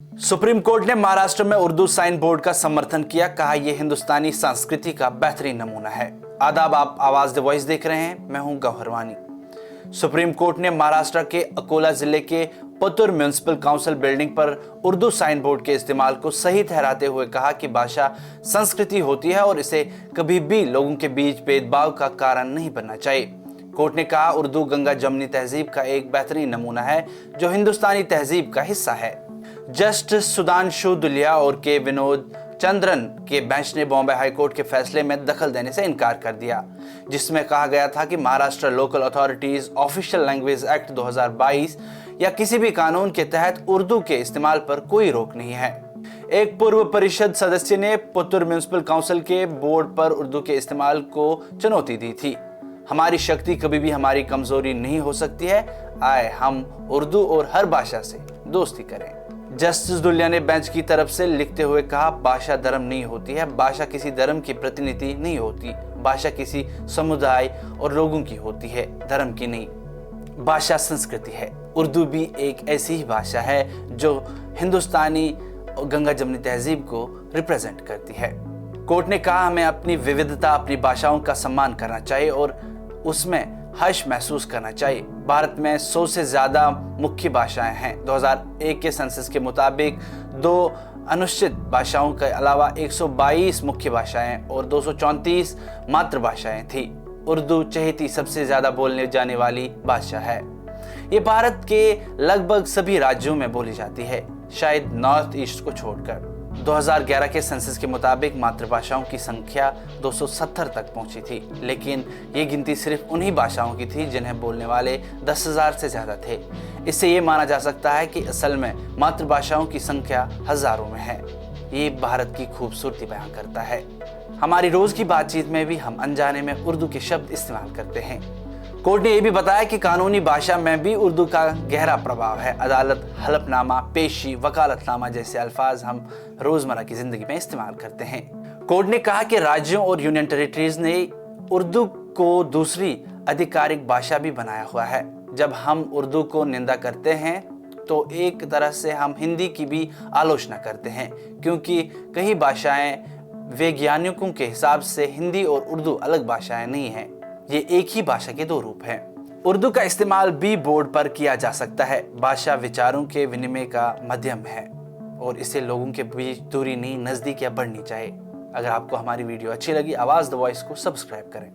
Supreme court ने महाराष्ट्र में Urdu sign board का समर्थन किया। कहा यह हिंदुस्तानी संस्कृति का बेहतरीन नमूना है। आदाब, आप आवाज द वॉइस देख रहे हैं, मैं हूं गौहरवानी। सुप्रीम कोर्ट ने महाराष्ट्र के अकोला जिले के पुतूर म्युनिसिपल काउंसिल बिल्डिंग पर उर्दू साइन बोर्ड के इस्तेमाल को सही ठहराते हुए कहा कि भाषा संस्कृति होती है और इसे कभी भी लोगों के बीच भेदभाव का कारण नहीं बनना चाहिए। कोर्ट ने कहा उर्दू गंगा जमनी तहजीब का एक बेहतरीन नमूना है जो हिंदुस्तानी तहजीब का हिस्सा है। जस्टिस सुधांशु दुलिया और के विनोद चंद्रन के बेंच ने बॉम्बे हाईकोर्ट के फैसले में दखल देने से इनकार कर दिया, जिसमें कहा गया था कि Maharashtra local authorities official language act 2022 या किसी भी कानून के तहत उर्दू के इस्तेमाल पर कोई रोक नहीं है। एक पूर्व परिषद सदस्य ने पुतूर म्युनिसिपल काउंसिल के बोर्ड पर उर्दू के इस्तेमाल को चुनौती दी थी। हमारी शक्ति कभी भी हमारी कमजोरी नहीं हो सकती है। आए हम उर्दू और हर भाषा से दोस्ती करें। जस्टिस दुलिया ने बेंच की तरफ से लिखते हुए कहा भाषा धर्म नहीं होती है, भाषा किसी धर्म की प्रतिनिधि नहीं होती, भाषा किसी समुदाय और लोगों की होती है, धर्म की नहीं। भाषा संस्कृति है। उर्दू भी एक ऐसी ही भाषा है जो हिंदुस्तानी और गंगा जमनी तहजीब को रिप्रेजेंट करती है। कोर्ट ने कहा हमें अपनी विविधता, अपनी भाषाओं का सम्मान करना चाहिए और उसमें हर्ष महसूस करना चाहिए। भारत में 100 से ज्यादा मुख्य भाषाएं हैं। 2001 के सेंसस के मुताबिक 2 अनुसूचित भाषाओं के अलावा 122 मुख्य भाषाएं और 234 मातृभाषाएं थी। उर्दू चहेती सबसे ज्यादा बोलने जाने वाली भाषा है। ये भारत के लगभग सभी राज्यों में बोली जाती है, शायद नॉर्थ ईस्ट को छोड़कर। 2011 के सेंसस के मुताबिक मातृभाषाओं की संख्या 270 तक पहुंची थी, लेकिन ये गिनती सिर्फ उन्हीं भाषाओं की थी जिन्हें बोलने वाले 10,000 से ज्यादा थे। इससे ये माना जा सकता है कि असल में मातृभाषाओं की संख्या हजारों में है। ये भारत की खूबसूरती बयां करता है। हमारी रोज की बातचीत में भी हम अनजाने में उर्दू के शब्द इस्तेमाल करते हैं। कोर्ट ने यह भी बताया कि कानूनी भाषा में भी उर्दू का गहरा प्रभाव है। अदालत, हलफनामा, पेशी, वकालतनामा जैसे अल्फाज हम रोजमर्रा की जिंदगी में इस्तेमाल करते हैं। कोर्ट ने कहा कि राज्यों और यूनियन टेरिटरीज ने उर्दू को दूसरी आधिकारिक भाषा भी बनाया हुआ है। जब हम उर्दू को निंदा करते हैं तो एक तरह से हम हिंदी की भी आलोचना करते हैं, क्योंकि कई भाषाएं वैज्ञानिकों के हिसाब से हिंदी और उर्दू अलग भाषाएं नहीं हैं, ये एक ही भाषा के 2 रूप हैं। उर्दू का इस्तेमाल भी बोर्ड पर किया जा सकता है। भाषा विचारों के विनिमय का माध्यम है और इससे लोगों के बीच दूरी नहीं, नजदीकियां बढ़नी चाहिए। अगर आपको हमारी वीडियो अच्छी लगी, आवाज द वॉइस को सब्सक्राइब करें।